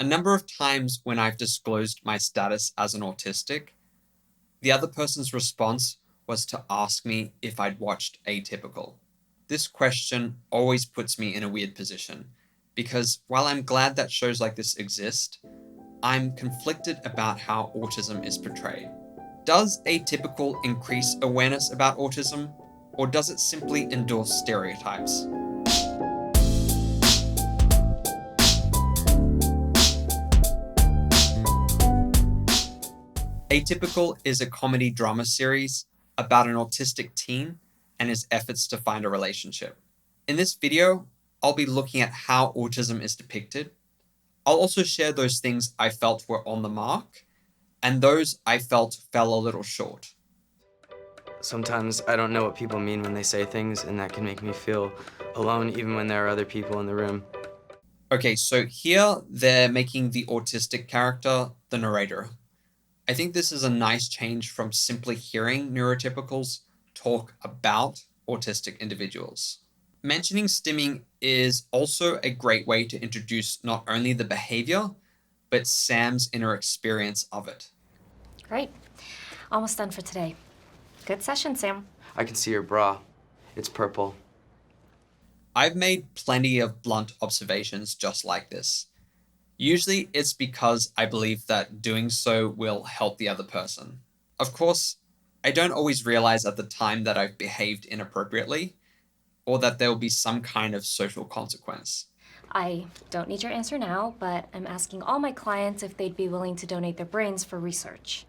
A number of times when I've disclosed my status as an autistic, the other person's response was to ask me if I'd watched Atypical. This question always puts me in a weird position, because while I'm glad that shows like this exist, I'm conflicted about how autism is portrayed. Does Atypical increase awareness about autism, or does it simply endorse stereotypes? Atypical is a comedy drama series about an autistic teen and his efforts to find a relationship. In this video, I'll be looking at how autism is depicted. I'll also share those things I felt were on the mark and those I felt fell a little short. Sometimes I don't know what people mean when they say things, and that can make me feel alone even when there are other people in the room. Okay, so here they're making the autistic character the narrator. I think this is a nice change from simply hearing neurotypicals talk about autistic individuals. Mentioning stimming is also a great way to introduce not only the behavior, but Sam's inner experience of it. Great. Almost done for today. Good session, Sam. I can see your bra. It's purple. I've made plenty of blunt observations just like this. Usually it's because I believe that doing so will help the other person. Of course, I don't always realize at the time that I've behaved inappropriately or that there will be some kind of social consequence. I don't need your answer now, but I'm asking all my clients if they'd be willing to donate their brains for research.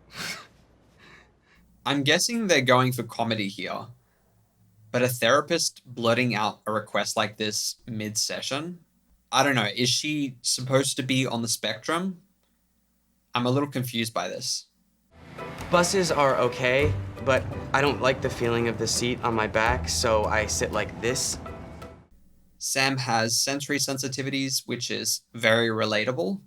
I'm guessing they're going for comedy here, but a therapist blurting out a request like this mid-session? I don't know, is she supposed to be on the spectrum? I'm a little confused by this. Buses are okay, but I don't like the feeling of the seat on my back, so I sit like this. Sam has sensory sensitivities, which is very relatable.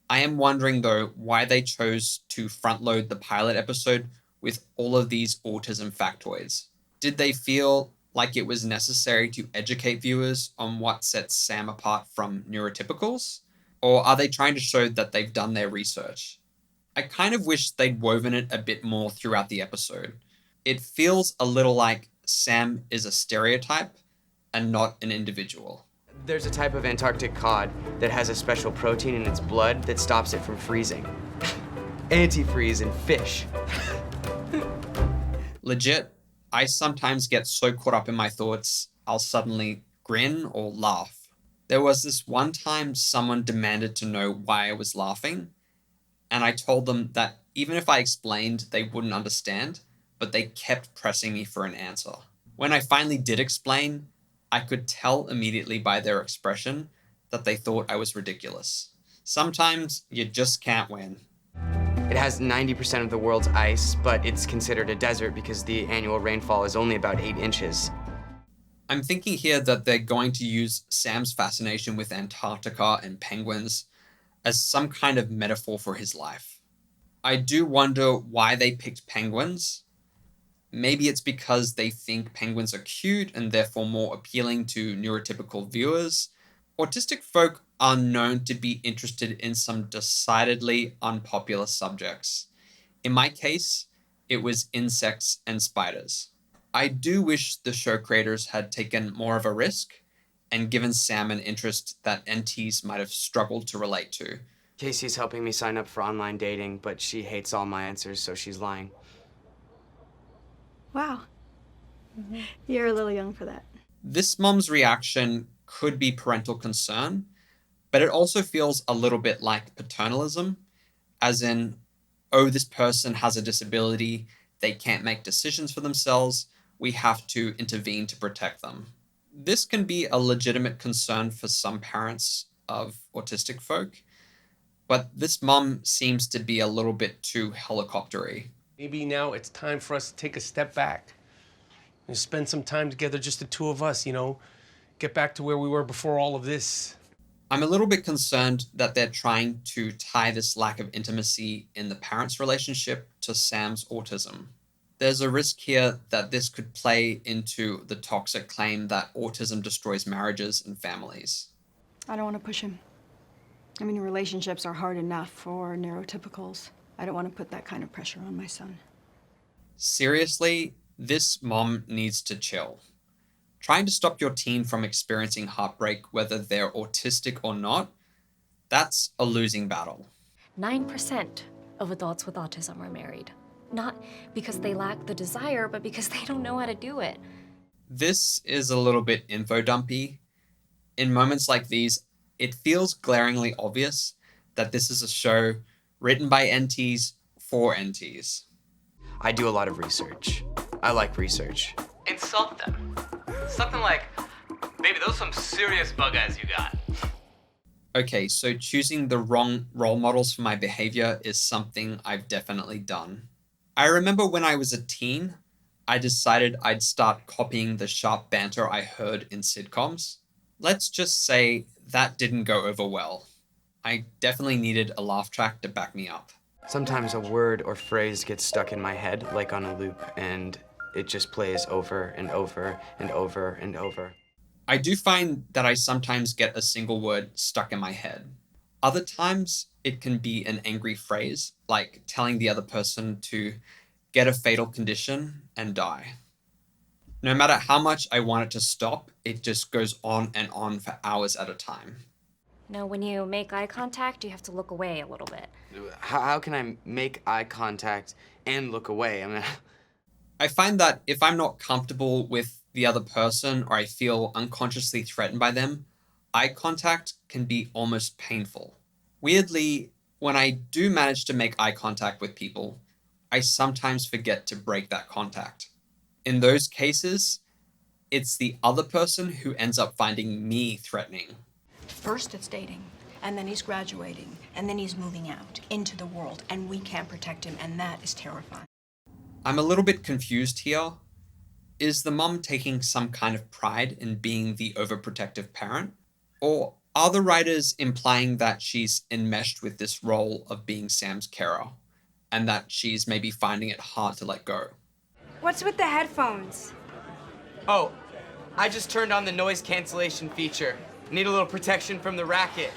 I am wondering, though, why they chose to front-load the pilot episode with all of these autism factoids. Did they feel like it was necessary to educate viewers on what sets Sam apart from neurotypicals? Or are they trying to show that they've done their research? I kind of wish they'd woven it a bit more throughout the episode. It feels a little like Sam is a stereotype and not an individual. There's a type of Antarctic cod that has a special protein in its blood that stops it from freezing. Antifreeze in fish. Legit, I sometimes get so caught up in my thoughts, I'll suddenly grin or laugh. There was this one time someone demanded to know why I was laughing, and I told them that even if I explained, they wouldn't understand, but they kept pressing me for an answer. When I finally did explain, I could tell immediately by their expression that they thought I was ridiculous. Sometimes you just can't win. It has 90% of the world's ice, but it's considered a desert because the annual rainfall is only about 8 inches. I'm thinking here that they're going to use Sam's fascination with Antarctica and penguins as some kind of metaphor for his life. I do wonder why they picked penguins. Maybe it's because they think penguins are cute and therefore more appealing to neurotypical viewers. Autistic folk are known to be interested in some decidedly unpopular subjects. In my case, it was insects and spiders. I do wish the show creators had taken more of a risk and given Sam an interest that NTs might have struggled to relate to. Casey's helping me sign up for online dating, but she hates all my answers, so she's lying. Wow. You're a little young for that. This mom's reaction could be parental concern, but it also feels a little bit like paternalism, as in, oh, this person has a disability, they can't make decisions for themselves, we have to intervene to protect them. This can be a legitimate concern for some parents of autistic folk, but this mom seems to be a little bit too helicopter-y. Maybe now it's time for us to take a step back and spend some time together, just the two of us, get back to where we were before all of this. I'm a little bit concerned that they're trying to tie this lack of intimacy in the parents' relationship to Sam's autism. There's a risk here that this could play into the toxic claim that autism destroys marriages and families. I don't want to push him. I mean, relationships are hard enough for neurotypicals. I don't want to put that kind of pressure on my son. Seriously, this mom needs to chill. Trying to stop your teen from experiencing heartbreak, whether they're autistic or not, that's a losing battle. 9% of adults with autism are married. Not because they lack the desire, but because they don't know how to do it. This is a little bit info dumpy. In moments like these, it feels glaringly obvious that this is a show written by NTs for NTs. I do a lot of research. I like research. Insult them. Something like, baby, those some serious bug eyes you got. Okay, so choosing the wrong role models for my behavior is something I've definitely done. I remember when I was a teen, I decided I'd start copying the sharp banter I heard in sitcoms. Let's just say that didn't go over well. I definitely needed a laugh track to back me up. Sometimes a word or phrase gets stuck in my head like on a loop, and it just plays over and over and over and over. I do find that I sometimes get a single word stuck in my head. Other times, it can be an angry phrase, like telling the other person to get a fatal condition and die. No matter how much I want it to stop, it just goes on and on for hours at a time. Now, when you make eye contact, you have to look away a little bit. How can I make eye contact and look away? I mean, I find that if I'm not comfortable with the other person or I feel unconsciously threatened by them, eye contact can be almost painful. Weirdly, when I do manage to make eye contact with people, I sometimes forget to break that contact. In those cases, it's the other person who ends up finding me threatening. First it's dating, and then he's graduating, and then he's moving out into the world, and we can't protect him, and that is terrifying. I'm a little bit confused here. Is the mom taking some kind of pride in being the overprotective parent? Or are the writers implying that she's enmeshed with this role of being Sam's carer, and that she's maybe finding it hard to let go? What's with the headphones? oh, I just turned on the noise cancellation feature. Need a little protection from the racket.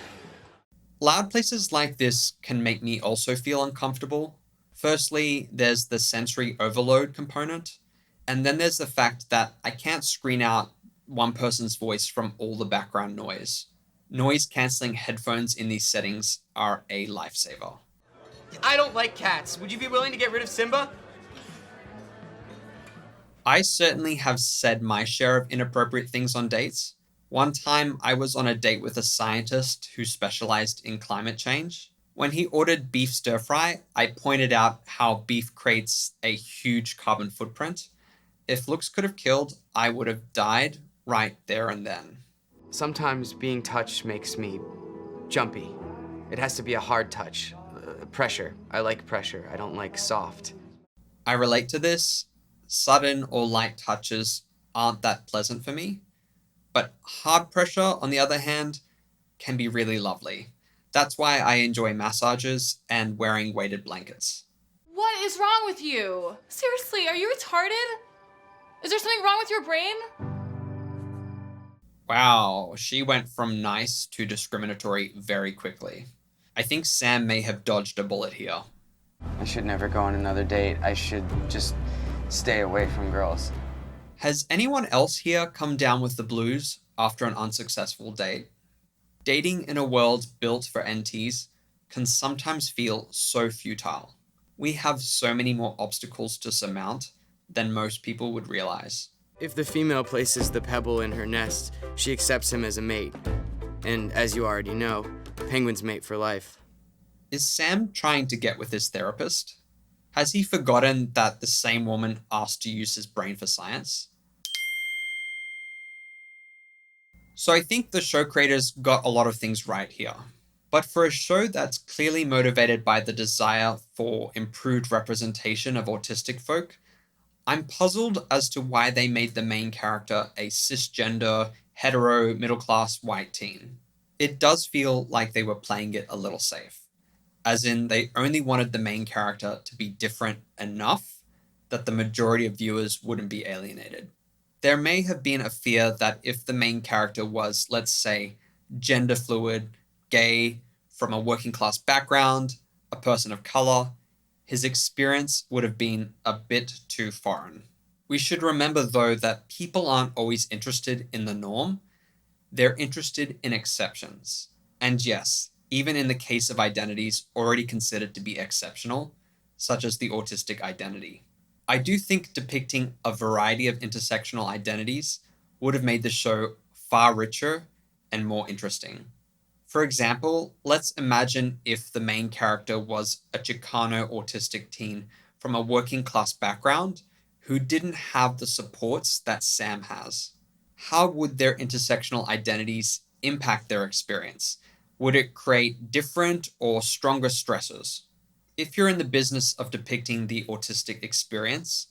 Loud places like this can make me also feel uncomfortable. Firstly, there's the sensory overload component, and then there's the fact that I can't screen out one person's voice from all the background noise. Noise-canceling headphones in these settings are a lifesaver. I don't like cats. Would you be willing to get rid of Simba? I certainly have said my share of inappropriate things on dates. One time, I was on a date with a scientist who specialized in climate change. When he ordered beef stir fry, I pointed out how beef creates a huge carbon footprint. If looks could have killed, I would have died right there and then. Sometimes being touched makes me jumpy. It has to be a hard touch. Pressure. I like pressure. I don't like soft. I relate to this. Sudden or light touches aren't that pleasant for me. But hard pressure, on the other hand, can be really lovely. That's why I enjoy massages and wearing weighted blankets. What is wrong with you? Seriously, are you retarded? Is there something wrong with your brain? Wow, she went from nice to discriminatory very quickly. I think Sam may have dodged a bullet here. I should never go on another date. I should just stay away from girls. Has anyone else here come down with the blues after an unsuccessful date? Dating in a world built for NTs can sometimes feel so futile. We have so many more obstacles to surmount than most people would realize. If the female places the pebble in her nest, she accepts him as a mate. And as you already know, penguins mate for life. Is Sam trying to get with his therapist? Has he forgotten that the same woman asked to use his brain for science? So I think the show creators got a lot of things right here. But for a show that's clearly motivated by the desire for improved representation of autistic folk, I'm puzzled as to why they made the main character a cisgender, hetero, middle-class white teen. It does feel like they were playing it a little safe. As in, they only wanted the main character to be different enough that the majority of viewers wouldn't be alienated. There may have been a fear that if the main character was, let's say, gender fluid, gay, from a working class background, a person of color, his experience would have been a bit too foreign. We should remember, though, that people aren't always interested in the norm. They're interested in exceptions. And yes, even in the case of identities already considered to be exceptional, such as the autistic identity. I do think depicting a variety of intersectional identities would have made the show far richer and more interesting. For example, let's imagine if the main character was a Chicano autistic teen from a working class background who didn't have the supports that Sam has. How would their intersectional identities impact their experience? Would it create different or stronger stressors? If you're in the business of depicting the autistic experience,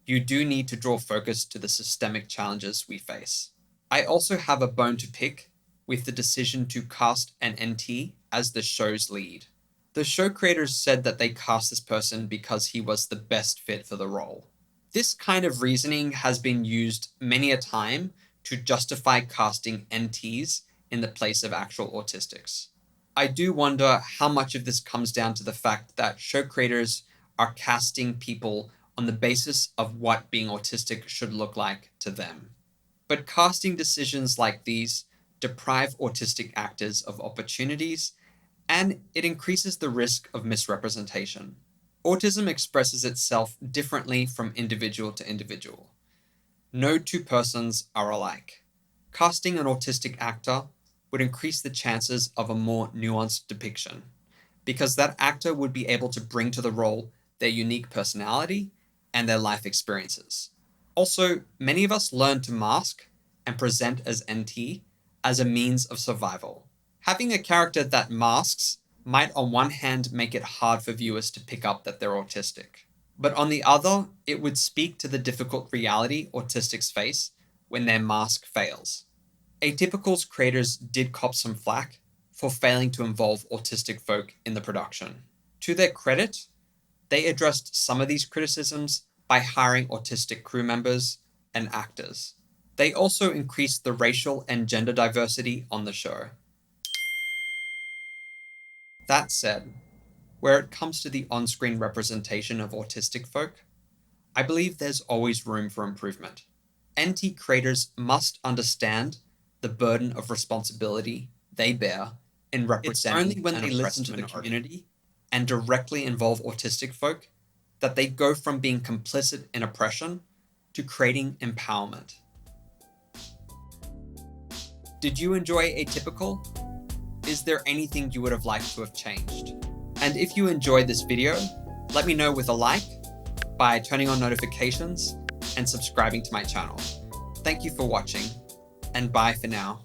you do need to draw focus to the systemic challenges we face. I also have a bone to pick with the decision to cast an NT as the show's lead. The show creators said that they cast this person because he was the best fit for the role. This kind of reasoning has been used many a time to justify casting NTs in the place of actual autistics. I do wonder how much of this comes down to the fact that show creators are casting people on the basis of what being autistic should look like to them. But casting decisions like these deprive autistic actors of opportunities, and it increases the risk of misrepresentation. Autism expresses itself differently from individual to individual. No two persons are alike. Casting an autistic actor would increase the chances of a more nuanced depiction, because that actor would be able to bring to the role their unique personality and their life experiences. Also, many of us learn to mask and present as NT as a means of survival. Having a character that masks might on one hand make it hard for viewers to pick up that they're autistic, but on the other, it would speak to the difficult reality autistics face when their mask fails. Atypical's creators did cop some flack for failing to involve autistic folk in the production. To their credit, they addressed some of these criticisms by hiring autistic crew members and actors. They also increased the racial and gender diversity on the show. That said, where it comes to the on-screen representation of autistic folk, I believe there's always room for improvement. NT creators must understand the burden of responsibility they bear in representing. It's only when they listen to the community and directly involve autistic folk that they go from being complicit in oppression to creating empowerment. Did you enjoy Atypical? Is there anything you would have liked to have changed? And if you enjoyed this video, let me know with a like, by turning on notifications and subscribing to my channel. Thank you for watching, and bye for now.